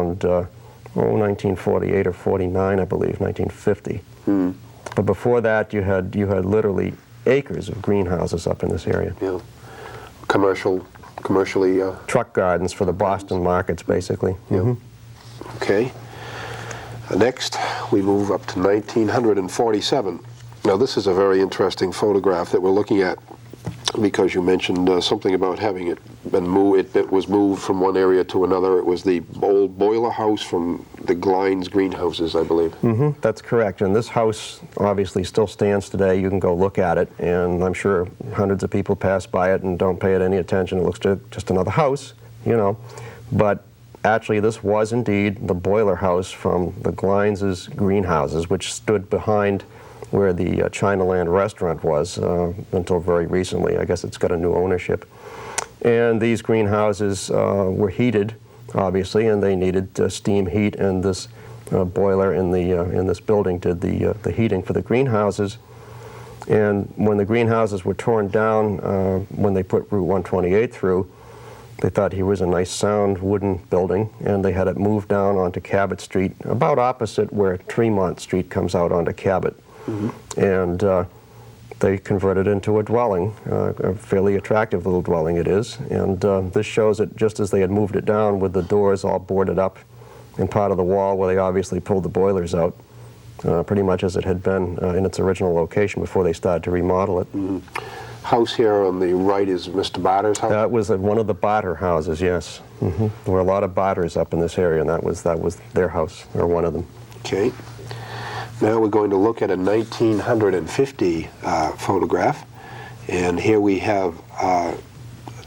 around 1948 or 49, I believe, 1950. But before that, you had literally acres of greenhouses up in this area. Yeah, commercially. Truck gardens for the Boston markets, basically. Okay. Next, we move up to 1947. Now, this is a very interesting photograph that we're looking at, because you mentioned something about having it been moved. It was moved from one area to another. It was the old boiler house from the Glines greenhouses, I believe. That's correct. And this house obviously still stands today. You can go look at it, and I'm sure hundreds of people pass by it and don't pay it any attention. It looks just another house, you know. But actually, this was indeed the boiler house from the Glines' greenhouses, which stood behind where the Chinaland restaurant was until very recently. I guess it's got a new ownership. And these greenhouses were heated, obviously, and they needed steam heat, and this boiler in this building did the heating for the greenhouses. And when the greenhouses were torn down, when they put Route 128 through, they thought he was a nice sound wooden building, and they had it moved down onto Cabot Street, about opposite where Tremont Street comes out onto Cabot. And they converted it into a dwelling, a fairly attractive little dwelling it is. And this shows it just as they had moved it down, with the doors all boarded up in part of the wall where they obviously pulled the boilers out, pretty much as it had been in its original location before they started to remodel it. House here on the right is Mr. Barter's house? That was one of the Barter houses, yes. There were a lot of Barters up in this area, and that was their house, or one of them. Okay. Now we're going to look at a 1950 photograph, and here we have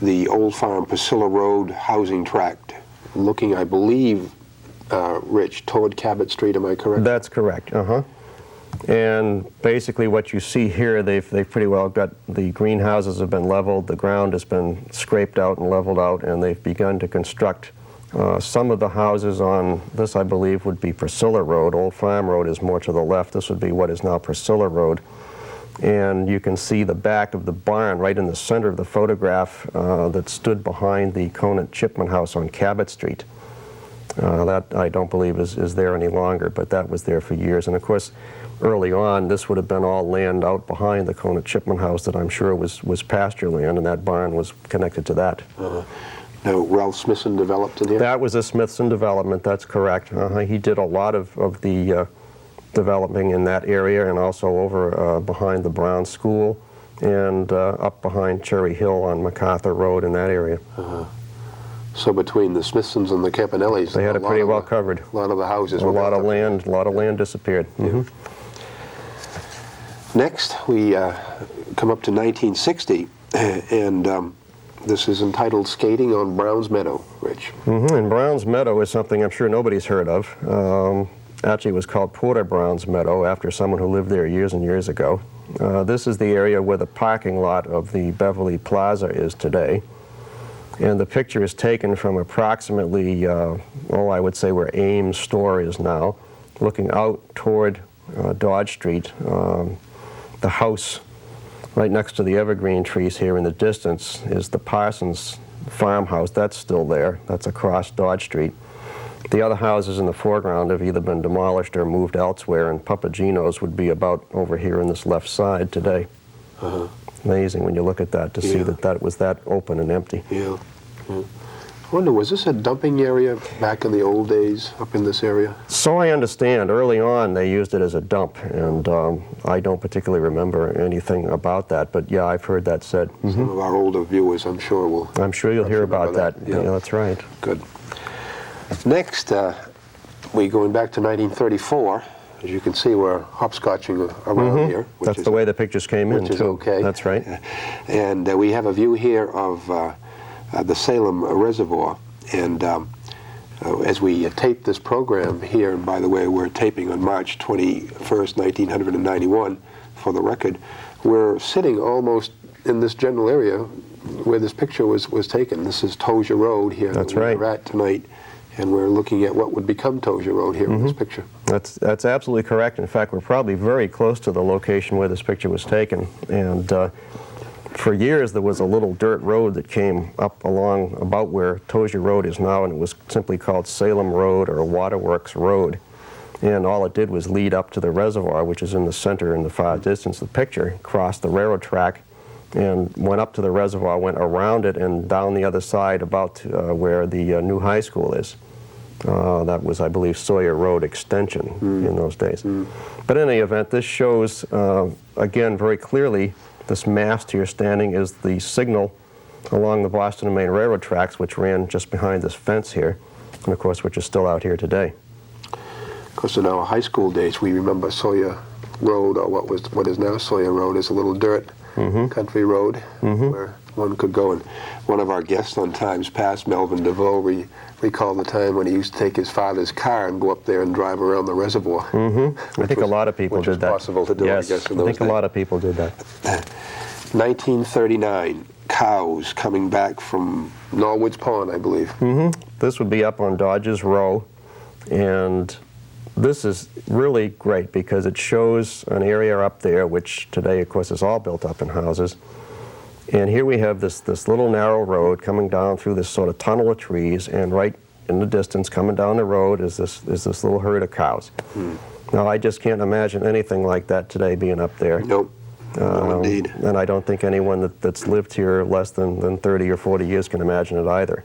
the Old Farm Priscilla Road housing tract, looking, I believe, Rich, toward Cabot Street. Am I correct? That's correct. And basically, what you see here, they've pretty well got the greenhouses have been leveled, the ground has been scraped out and leveled out, and they've begun to construct. Some of the houses on this, I believe, would be Priscilla Road. Old Farm Road is more to the left. This would be what is now Priscilla Road. And you can see the back of the barn right in the center of the photograph that stood behind the Conant Chipman house on Cabot Street. That I don't believe is there any longer, but that was there for years. And of course, early on, this would have been all land out behind the Conant Chipman house that I'm sure was pasture land, and that barn was connected to that. Now, Ralph Smithson developed in here? That was a Smithson development, that's correct. He did a lot of the developing in that area, and also over behind the Brown School, and up behind Cherry Hill on MacArthur Road in that area. So between the Smithsons and the Campanellis, they had it pretty well covered. A lot of the houses. A lot of land disappeared. Next, we come up to 1960, and this is entitled Skating on Brown's Meadow, Rich. And Brown's Meadow is something I'm sure nobody's heard of. Actually, it was called Porter Brown's Meadow after someone who lived there years and years ago. This is the area where the parking lot of the Beverly Plaza is today. And the picture is taken from approximately, I would say where Ames store is now, looking out toward Dodge Street. The house right next to the evergreen trees here in the distance is the Parsons farmhouse. That's still there. That's across Dodge Street. The other houses in the foreground have either been demolished or moved elsewhere, and Papagino's would be about over here on this left side today. Amazing when you look at that to see that was that open and empty. I wonder, was this a dumping area back in the old days up in this area? So I understand. Early on they used it as a dump, and I don't particularly remember anything about that, but yeah, I've heard that said. Some of our older viewers, I'm sure, will. I'm sure you'll hear about that. Yeah, that's right. Good. Next, we're going back to 1934. As you can see, we're hopscotching around here. That's the way the pictures came in, which is too. okay. That's right. And we have a view here of the Salem Reservoir. And as we tape this program here, and by the way, we're taping on March 21st, 1991, for the record, we're sitting almost in this general area where this picture was taken. This is Tozier Road here. That's right. We're at tonight. And we're looking at what would become Tozier Road here in this picture. That's absolutely correct. In fact, we're probably very close to the location where this picture was taken. And For years there was a little dirt road that came up along about where Tozier Road is now, and it was simply called Salem Road or Waterworks Road. And all it did was lead up to the reservoir, which is in the center in the far distance of the picture, crossed the railroad track and went up to the reservoir, went around it and down the other side about where the new high school is. That was, I believe, Sawyer Road Extension in those days. But in any event, this shows, again, very clearly, this mast here standing is the signal along the Boston and Maine Railroad tracks, which ran just behind this fence here, and of course, which is still out here today. Of course, in our high school days, we remember Sawyer Road, or what is now Sawyer Road, is a little dirt country road where one could go. And one of our guests on times past, Melvin DeVoe, recalled the time when he used to take his father's car and go up there and drive around the reservoir. I think a lot of people did that. Which was possible to do, yes, I guess, in I those think days. a lot of people did that. 1939, cows coming back from Norwood's Pond, I believe. This would be up on Dodge's Row, and this is really great because it shows an area up there, which today, of course, is all built up in houses. And here we have this little narrow road coming down through this sort of tunnel of trees, and right in the distance, coming down the road, is this little herd of cows. Now, I just can't imagine anything like that today being up there. Nope. No, indeed. And I don't think anyone that's lived here less than 30 or 40 years can imagine it either.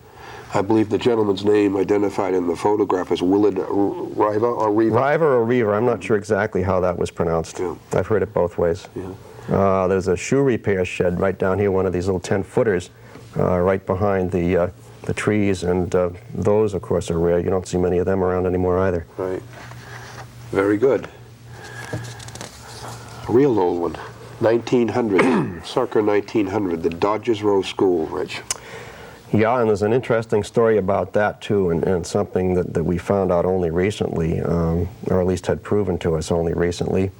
I believe the gentleman's name identified in the photograph is Willard River or Reaver. River or Reaver, I'm not sure exactly how that was pronounced. Yeah. I've heard it both ways. Yeah. There's a shoe repair shed right down here, one of these little 10-footers, right behind the trees, and those, of course, are rare. You don't see many of them around anymore either. Right. Very good. A real old one. 1900, circa 1900, the Dodgers Row School, Rich. Yeah, and there's an interesting story about that, too, and something that we found out only recently, or at least had proven to us only recently.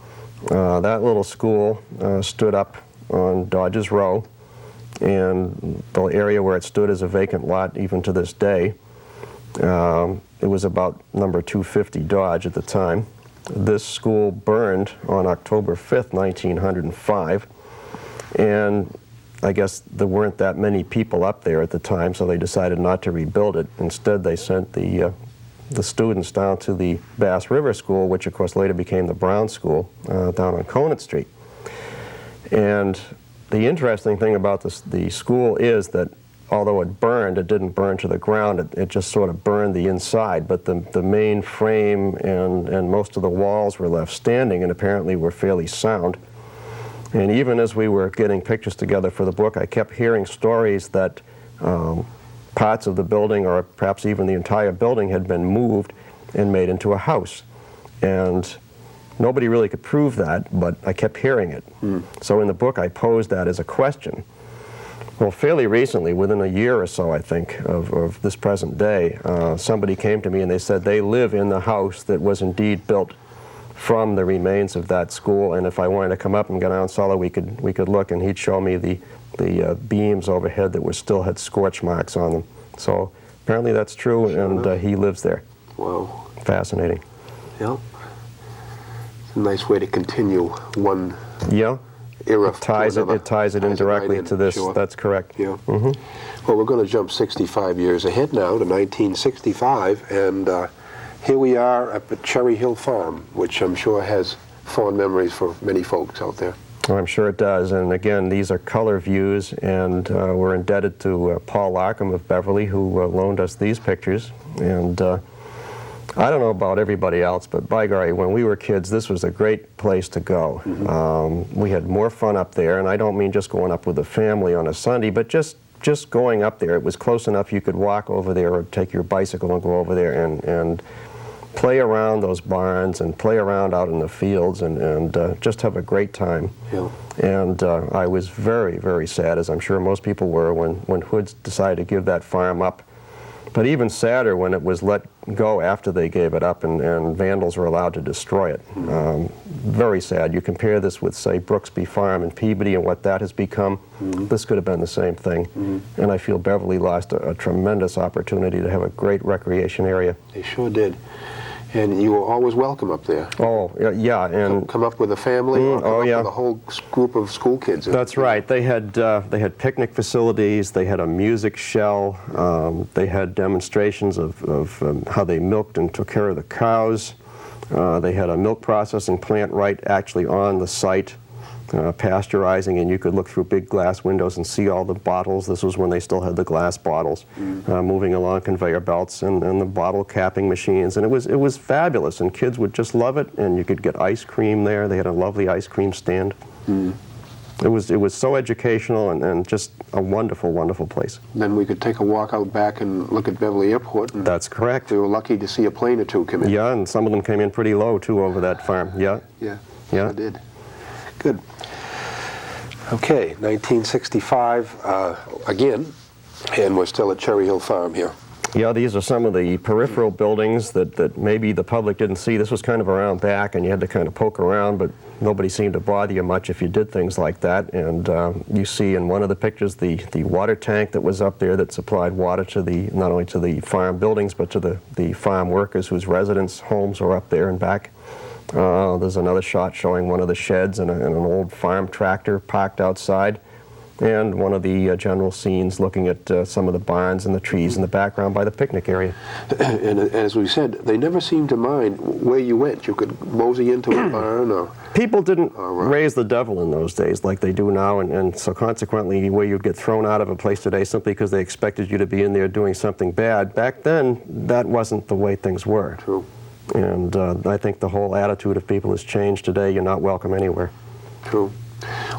That little school stood up on Dodge's Row, and the area where it stood is a vacant lot even to this day. It was about number 250 Dodge at the time. This school burned on October 5th, 1905, and I guess there weren't that many people up there at the time, so they decided not to rebuild it. Instead, they sent the students down to the Bass River School, which of course later became the Brown School, down on Conant Street. And the interesting thing about the school is that although it burned, it didn't burn to the ground. It just sort of burned the inside, but the main frame and most of the walls were left standing and apparently were fairly sound. And even as we were getting pictures together for the book, I kept hearing stories that parts of the building, or perhaps even the entire building, had been moved and made into a house. And nobody really could prove that, but I kept hearing it. So in the book, I posed that as a question. Well, fairly recently, within a year or so, I think, of this present day, somebody came to me and they said they live in the house that was indeed built from the remains of that school, and if I wanted to come up and get on solid, we could look, and he'd show me the beams overhead that still had scorch marks on them. So apparently that's true, and he lives there. Wow. Fascinating. Yeah. It's a nice way to continue one Yeah. era. It ties it in directly to this. Sure. That's correct. Yeah. Well, we're going to jump 65 years ahead now to 1965, and here we are up at Cherry Hill Farm, which I'm sure has fond memories for many folks out there. Oh, I'm sure it does. And again, these are color views, and we're indebted to Paul Larkham of Beverly, who loaned us these pictures. And I don't know about everybody else, but by golly, when we were kids, this was a great place to go. We had more fun up there, and I don't mean just going up with the family on a Sunday, but just going up there. It was close enough you could walk over there or take your bicycle and go over there and play around those barns and play around out in the fields and just have a great time. Yeah. And I was very, very sad, as I'm sure most people were, when Hoods decided to give that farm up. But even sadder when it was let go after they gave it up and vandals were allowed to destroy it. Very sad. You compare this with, say, Brooksby Farm in Peabody and what that has become. This could have been the same thing. And I feel Beverly lost a tremendous opportunity to have a great recreation area. They sure did. And you were always welcome up there. Oh, yeah, and Come up with a family, or come up yeah. with a whole group of school kids. That's right. They had picnic facilities. They had a music shell. They had demonstrations of how they milked and took care of the cows. They had a milk processing plant right actually on the site, pasteurizing, and you could look through big glass windows and see all the bottles. This was when they still had the glass bottles, moving along conveyor belts and the bottle capping machines, and it was fabulous, and kids would just love it. And you could get ice cream there. They had a lovely ice cream stand. It was so educational and just a wonderful, wonderful place. Then we could take a walk out back and look at Beverly Airport. And That's correct. we were lucky to see a plane or two come in. Yeah, and some of them came in pretty low too over that farm. Yeah. Yeah. Yeah. I did. Good. Okay, 1965 again, and we're still at Cherry Hill Farm here. Yeah, these are some of the peripheral buildings that maybe the public didn't see. This was kind of around back, and you had to kind of poke around, but nobody seemed to bother you much if you did things like that. And you see in one of the pictures the water tank that was up there that supplied water to not only to the farm buildings, but to the farm workers whose residence homes were up there and back. There's another shot showing one of the sheds and an old farm tractor parked outside. And one of the general scenes looking at some of the barns and the trees in the background by the picnic area. And as we said, they never seemed to mind where you went. You could mosey into a barn or... People didn't raise the devil in those days like they do now, and so consequently where you'd get thrown out of a place today simply because they expected you to be in there doing something bad. Back then, that wasn't the way things were. True. And I think the whole attitude of people has changed today. You're not welcome anywhere. True.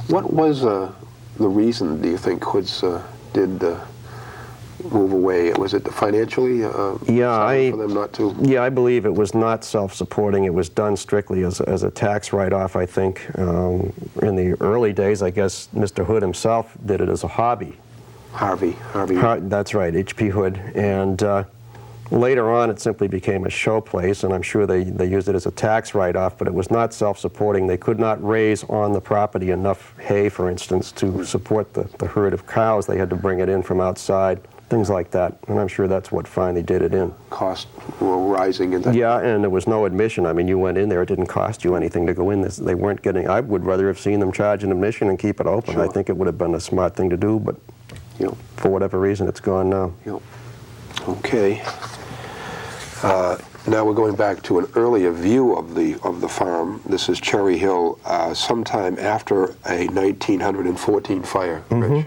What was... the reason, do you think, hoods did move away? Was it financially for them not to? Yeah, I believe it was not self-supporting. It was done strictly as a tax write-off, I think. In the early days, I guess Mr. Hood himself did it as a hobby. Harvey. That's right, H.P. Hood. And later on, it simply became a show place, and I'm sure they used it as a tax write-off, but it was not self-supporting. They could not raise on the property enough hay, for instance, to support the herd of cows. They had to bring it in from outside, things like that, and I'm sure that's what finally did it in. Costs were rising. And yeah, and there was no admission. I mean, you went in there, it didn't cost you anything to go in. They weren't getting, I would rather have seen them charge an admission and keep it open. Sure. I think it would have been a smart thing to do, but for whatever reason, it's gone now. Okay. Now we're going back to an earlier view of the farm. This is Cherry Hill, sometime after a 1914 fire. Rich.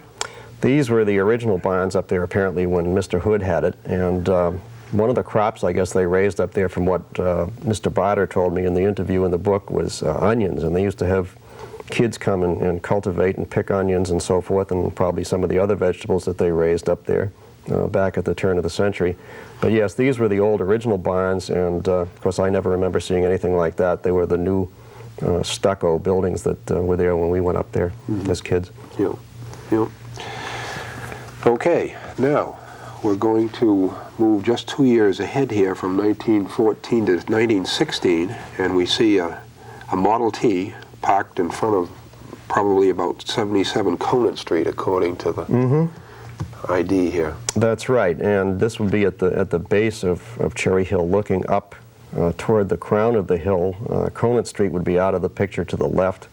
These were the original barns up there apparently when Mr. Hood had it, and one of the crops I guess they raised up there, from what Mr. Barter told me in the interview in the book, was onions, and they used to have kids come and cultivate and pick onions and so forth, and probably some of the other vegetables that they raised up there. Back at the turn of the century. But yes, these were the old original barns, and of course I never remember seeing anything like that. They were the new stucco buildings that were there when we went up there as kids. Okay, now we're going to move just 2 years ahead here from 1914 to 1916, and we see a Model T parked in front of probably about 77 Conant Street, according to the ID here. That's right, and this would be at the base of Cherry Hill, looking up toward the crown of the hill. Conant Street would be out of the picture to the left.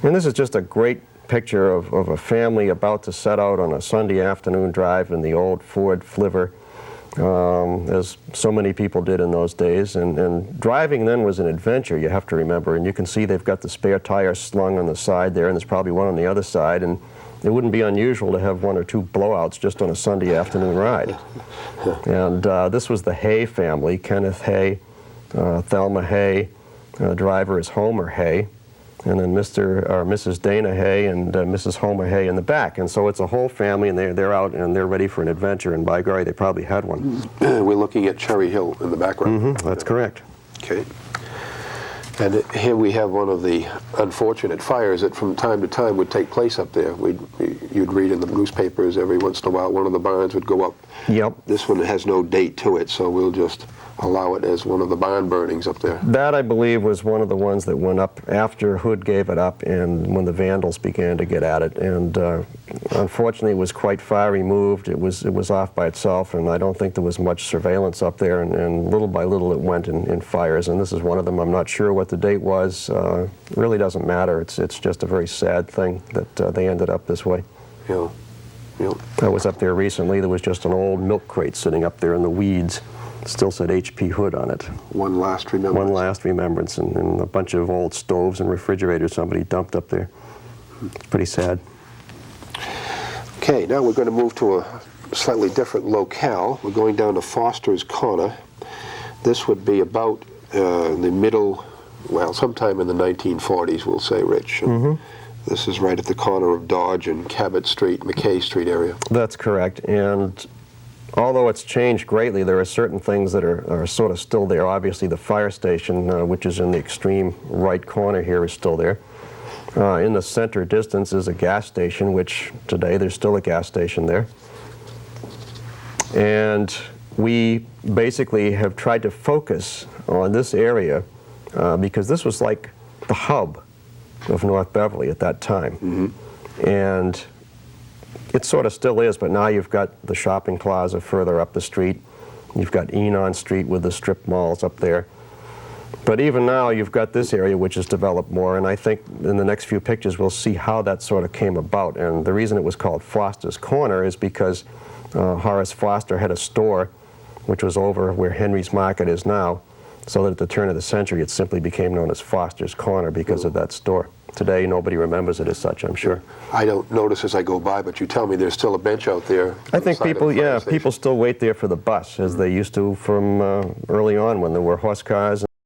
And this is just a great picture of a family about to set out on a Sunday afternoon drive in the old Ford Flivver, as so many people did in those days. And driving then was an adventure, you have to remember. And you can see they've got the spare tire slung on the side there, and there's probably one on the other side. And it wouldn't be unusual to have one or two blowouts just on a Sunday afternoon ride. And this was the Hay family, Kenneth Hay, Thelma Hay, driver is Homer Hay, and then Mrs. Dana Hay and Mrs. Homer Hay in the back. And so it's a whole family, and they're out and they're ready for an adventure, and by golly, they probably had one. We're looking at Cherry Hill in the background. That's correct. Okay. And here we have one of the unfortunate fires that from time to time would take place up there. You'd read in the newspapers every once in a while one of the barns would go up. Yep. This one has no date to it, so we'll just allow it as one of the barn burnings up there. That, I believe, was one of the ones that went up after Hood gave it up and when the Vandals began to get at it. And unfortunately, it was quite far removed. It was off by itself, and I don't think there was much surveillance up there. And little by little, it went in fires. And this is one of them. I'm not sure what the date was. Really doesn't matter. It's just a very sad thing that they ended up this way. Yeah. Yeah. I was up there recently. There was just an old milk crate sitting up there in the weeds. Still said H.P. Hood on it. One last remembrance. One last remembrance, and a bunch of old stoves and refrigerators somebody dumped up there. It's pretty sad. Okay, now we're going to move to a slightly different locale. We're going down to Foster's Corner. This would be about the middle, well, sometime in the 1940s, we'll say, Rich. This is right at the corner of Dodge and Cabot Street, McKay Street area. That's correct. And although it's changed greatly, there are certain things that are sort of still there. Obviously, the fire station, which is in the extreme right corner here, is still there. In the center distance is a gas station, which today there's still a gas station there. And we basically have tried to focus on this area because this was like the hub of North Beverly at that time. And it sort of still is, but now you've got the shopping plaza further up the street. You've got Enon Street with the strip malls up there. But even now, you've got this area which has developed more, and I think in the next few pictures we'll see how that sort of came about. And the reason it was called Foster's Corner is because Horace Foster had a store which was over where Henry's Market is now, so that at the turn of the century it simply became known as Foster's Corner because of that store. Today, nobody remembers it as such, I'm sure. I don't notice as I go by, but you tell me there's still a bench out there. I think people, yeah, people still wait there for the bus, as they used to from early on when there were horse cars.